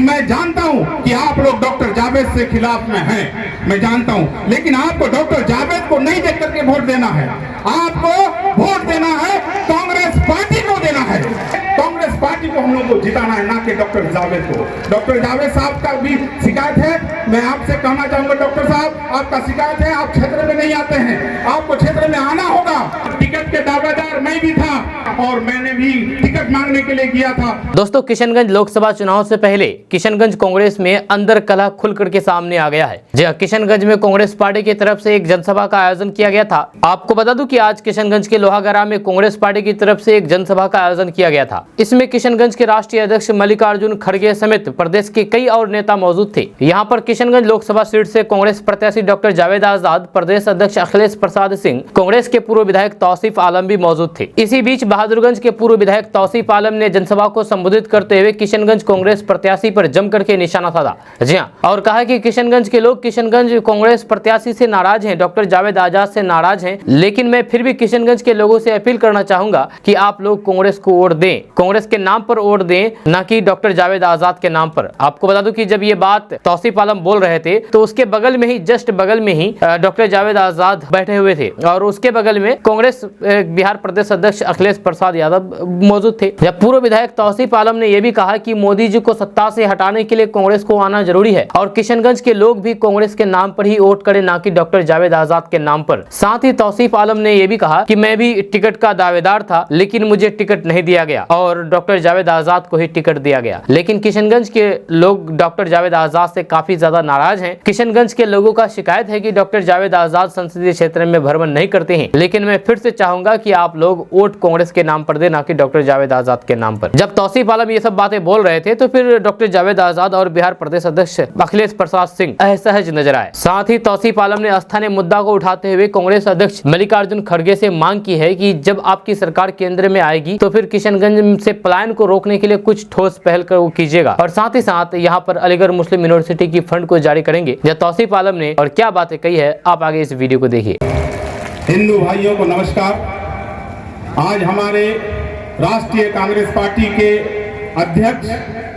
मैं जानता हूं कि आप लोग डॉक्टर जावेद से खिलाफ में हैं, मैं जानता हूं, लेकिन आपको डॉक्टर जावेद को नहीं देख करके वोट देना है। आपको वोट देना है कांग्रेस पार्टी को देना है। कांग्रेस पार्टी को हम लोग को जिताना है, ना कि डॉक्टर जावेद को। डॉक्टर जावेद साहब का भी शिकायत है। मैं आपसे कहना चाहूंगा डॉक्टर साहब, आपका शिकायत है, आप क्षेत्र में नहीं आते हैं, आपको क्षेत्र में आना होगा। टिकट के दावेदार मैं भी था और मैंने भी टिकट मांगने के लिए किया था। दोस्तों, किशनगंज लोकसभा चुनाव से पहले किशनगंज कांग्रेस में अंदर कलह खुलकर के सामने आ गया है। जी, किशनगंज में कांग्रेस पार्टी की तरफ से एक जनसभा का आयोजन किया गया था। आपको बता दूं कि आज किशनगंज के लोहागड़ा में कांग्रेस पार्टी की तरफ से एक जनसभा का आयोजन किया गया था। इसमें किशनगंज के राष्ट्रीय अध्यक्ष मल्लिकार्जुन खड़गे समेत प्रदेश के कई और नेता मौजूद थे। यहाँ पर किशनगंज लोकसभा सीट से कांग्रेस प्रत्याशी डॉक्टर जावेद आजाद, प्रदेश अध्यक्ष अखिलेश प्रसाद सिंह, कांग्रेस के पूर्व विधायक तौसीफ आलम भी मौजूद थे। इसी बीच बहादुरगंज के पूर्व विधायक तौसीफ आलम ने जनसभा को संबोधित करते हुए किशनगंज कांग्रेस प्रत्याशी पर जमकर के निशाना साधा। जी हाँ, और कहा कि किशनगंज के लोग किशनगंज कांग्रेस प्रत्याशी से नाराज हैं, डॉक्टर जावेद आजाद से नाराज हैं, लेकिन मैं फिर भी किशनगंज के लोगों से अपील करना चाहूंगा कि आप लोग कांग्रेस को वोट दें, कांग्रेस के नाम पर वोट दें, ना कि डॉक्टर जावेद आजाद के नाम पर। आपको बता दूं कि जब ये बात तौसीफ आलम बोल रहे थे तो उसके बगल में ही, जस्ट बगल में ही डॉक्टर जावेद आजाद बैठे हुए थे और उसके बगल में कांग्रेस बिहार प्रदेश अध्यक्ष अखिलेश प्रसाद यादव मौजूद थे। जब पूर्व विधायक तौसीफ आलम ने यह भी कहा कि मोदी जी को सत्ता से हटाने के लिए कांग्रेस को आना जरूरी है और किशनगंज के लोग भी कांग्रेस के नाम पर ही वोट करें, ना कि डॉक्टर जावेद आजाद के नाम पर। साथ ही तौसीफ आलम ने यह भी कहा कि मैं भी टिकट का दावेदार था, लेकिन मुझे टिकट नहीं दिया गया और डॉक्टर जावेद आजाद को ही टिकट दिया गया। लेकिन किशनगंज के लोग डॉक्टर जावेद आजाद से काफी ज्यादा नाराज हैं। किशनगंज के लोगों का शिकायत है कि डॉक्टर जावेद आजाद संसदीय क्षेत्र में भ्रमण नहीं करते हैं, लेकिन मैं फिर से चाहूंगा कि आप लोग वोट कांग्रेस के नाम पर दे, ना कि डॉक्टर जावेद आजाद के नाम पर। जब तौसीफ आलम ये सब बातें बोल रहे थे तो फिर डॉक्टर जावेद आजाद और बिहार प्रदेश अध्यक्ष अखिलेश प्रसाद सिंह असहज नजर आए। साथ ही तौसीफ आलम ने स्थानीय मुद्दा को उठाते हुए कांग्रेस अध्यक्ष मल्लिकार्जुन खड़गे से मांग की है कि जब आपकी सरकार केंद्र में आएगी तो फिर किशनगंज से पलायन को रोकने के लिए कुछ ठोस पहल कीजिएगा और साथ ही साथ यहाँ पर अलीगढ़ मुस्लिम यूनिवर्सिटी की फंड को जारी करेंगे। जब तौसीफ आलम ने और क्या बातें कही है, आप आगे इस वीडियो को देखिए। हिंदू भाइयों को नमस्कार। आज हमारे राष्ट्रीय कांग्रेस पार्टी के अध्यक्ष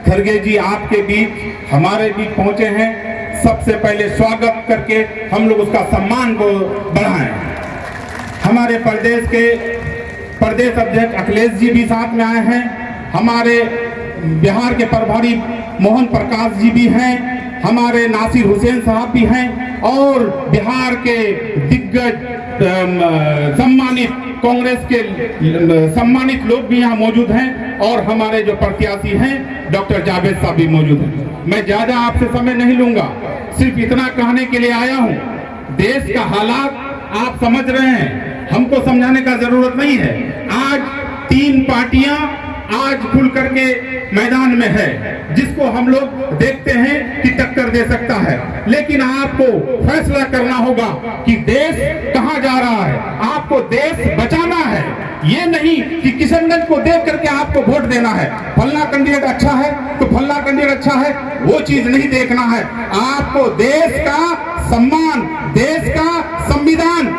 खड़गे जी आपके बीच, हमारे बीच पहुंचे हैं। सबसे पहले स्वागत करके हम लोग उसका सम्मान को बढ़ाएं। हमारे प्रदेश के प्रदेश अध्यक्ष अखिलेश जी भी साथ में आए हैं, हमारे बिहार के प्रभारी मोहन प्रकाश जी भी हैं, हमारे नासिर हुसैन साहब भी हैं और बिहार के दिग्गज सम्मानित कांग्रेस के सम्मानित लोग भी यहाँ मौजूद हैं और हमारे जो प्रत्याशी हैं डॉक्टर जावेद साहब भी मौजूद हैं। मैं ज्यादा आपसे समय नहीं लूंगा, सिर्फ इतना कहने के लिए आया हूँ, देश का हालात आप समझ रहे हैं, हमको समझाने का जरूरत नहीं है। आज तीन पार्टियां आज खुल करके मैदान में है, जिसको हम लोग देखते हैं कि टक्कर दे सकता है, लेकिन आपको फैसला करना होगा कि देश कहां जा रहा है। आपको देश बचाना है, ये नहीं कि किशनगंज को देख करके आपको वोट देना है। फलना कैंडिडेट अच्छा है तो फलना कैंडिडेट अच्छा है, वो चीज नहीं देखना है। आपको देश का सम्मान, देश का संविधान,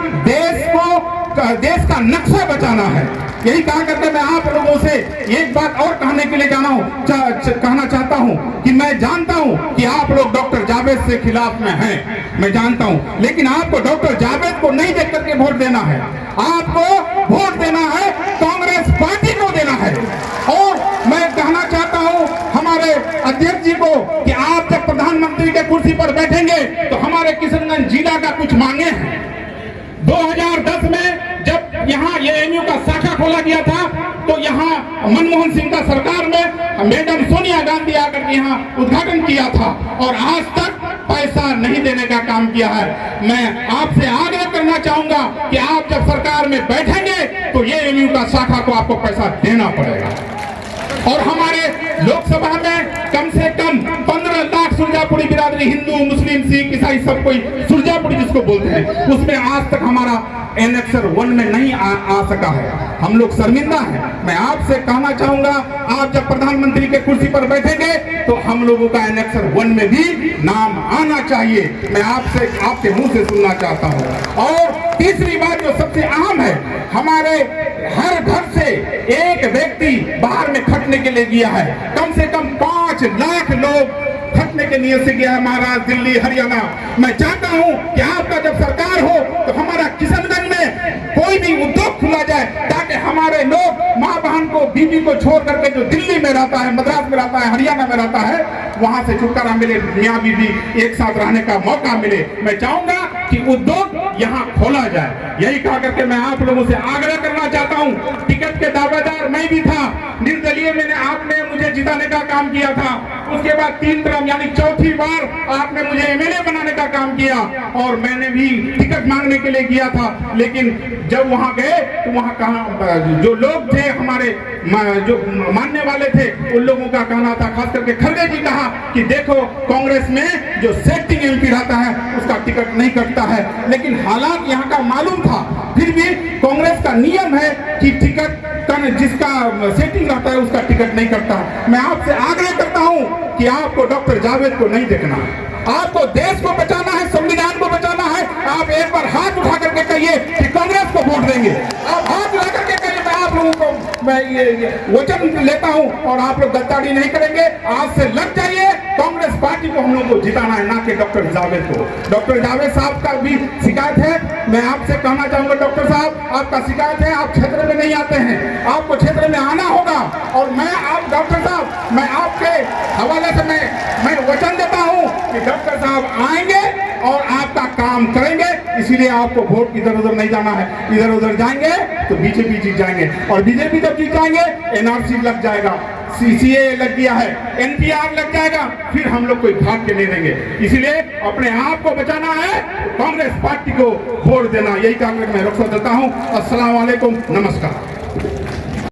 देश का नक्शा बचाना है। यही कहा करके मैं आप लोगों से एक बात और कहने के लिए कहना चाहता हूं कि मैं जानता हूं कि आप लोग डॉक्टर जावेद से खिलाफ में हैं, मैं जानता हूं, लेकिन आपको डॉक्टर जावेद को नहीं देख करके वोट देना है। आपको वोट देना है कांग्रेस पार्टी को देना है। और मैं कहना चाहता हूं हमारे अध्यक्ष जी को कि आप जब प्रधानमंत्री के कुर्सी पर बैठेंगे तो हमारे किशनगंज जिला का कुछ मांगे हैं। 2010 में जब यहाँ एएमयू का शाखा खोला गया था तो यहाँ मनमोहन सिंह का सरकार में मैडम सोनिया गांधी आकर यहाँ उद्घाटन किया था और आज तक पैसा नहीं देने का काम किया है। मैं आपसे आग्रह करना चाहूंगा कि आप जब सरकार में बैठेंगे तो एएमयू का शाखा को आपको पैसा देना पड़ेगा। और हमारे लोकसभा में कम से कम 15 लाख सुरजापुरी बिरादरी, हिंदू मुस्लिम सिख ईसाई सब कोई सुरजापुरी जिसको बोलते हैं, उसमें आज तक हमारा एनेक्सर 1 में नहीं आ सका है। हम लोग शर्मिंदा हैं। मैं आपसे कहना चाहूंगा, आप जब प्रधानमंत्री के कुर्सी पर बैठेंगे तो हम लोगों का एनेक्सर 1 में भी नाम आना चाहिए। मैं आपसे आपके मुंह से सुनना चाहता हूं। और तीसरी बात जो सबसे अहम है, हर घर से एक व्यक्ति बाहर में खटने के लिए गया है। कम से कम 5 लाख लोग खटने के नियत से गया है, महाराष्ट्र, दिल्ली, हरियाणा। मैं चाहता हूं कि आपका जब सरकार हो तो हमारा किशनगंज में कोई भी उद्योग खुला जाए, ताकि हमारे लोग माँ बहन को, बीवी को छोड़ करके जो दिल्ली में रहता है, मद्रास में रहता है, हरियाणा में रहता है, वहां से छुटकारा मिले, मियाँ बीवी एक साथ रहने का मौका मिले। मैं चाहूंगा कि उद्योग यहाँ खोला जाए। यही कहा करके मैं आप लोगों से आग्रह करना चाहता हूँ। टिकट के दावेदार मैं भी था, निर्दलीय मैंने आपने मुझे जिताने का काम किया था। उसके बाद 3 टर्म यानी चौथी बार आपने मुझे एमएलए बनाने का काम किया, और मैंने भी टिकट मांगने के लिए किया था। लेकिन जब वहां गए तो वहां कहा, जो लोग थे हमारे जो मानने वाले थे, उन लोगों का कहना था, खास करके खड़गे जी कहा कि देखो कांग्रेस में जो सेटिंग एमपी रहता है उसका टिकट नहीं कटता है। लेकिन हालात यहाँ का मालूम था, फिर भी कांग्रेस का नियम है कि टिकट जिसका सेटिंग रहता है उसका टिकट नहीं कटता। मैं आपसे आग्रह करता हूं कि आपको डॉक्टर जावेद को नहीं देखना, आपको देश को बचाना है, संविधान को बचाना है। आप एक बार हाथ उठा करके कहिए कि कांग्रेस को वोट देंगे। आप हाथ उठा करके कहिए, मैं आप लोगों को मैं ये वचन लेता हूं, और आप लोग गद्दारी नहीं करेंगे। आज से लग जाइए, कांग्रेस पार्टी को हम लोग को जिताना है, ना कि डॉक्टर जावेद को। डॉक्टर जावेद साहब का भी शिकायत है। मैं आपसे कहना चाहूंगा डॉक्टर साहब, आपका शिकायत है, आप क्षेत्र में नहीं आते हैं, आपको क्षेत्र में आना होगा। और मैं आप डॉक्टर साहब, मैं आपके हवाले से मैं वचन देता हूं कि डॉक्टर साहब आएंगे और आपका काम करेंगे। इसीलिए आपको वोट इधर उधर नहीं जाना है। इधर उधर जाएंगे तो बीजेपी जीत जाएंगे, और बीजेपी जब जीत जाएंगे एनआरसी लग जाएगा, सीसीए लग गया है, एनपीआर लग जाएगा, फिर हम लोग कोई भाग के नहीं देंगे। इसलिए अपने आप को बचाना है, कांग्रेस पार्टी को वोट देना। यही काम मैं रुखसत देता हूँ। अस्सलाम वालेकुम, नमस्कार।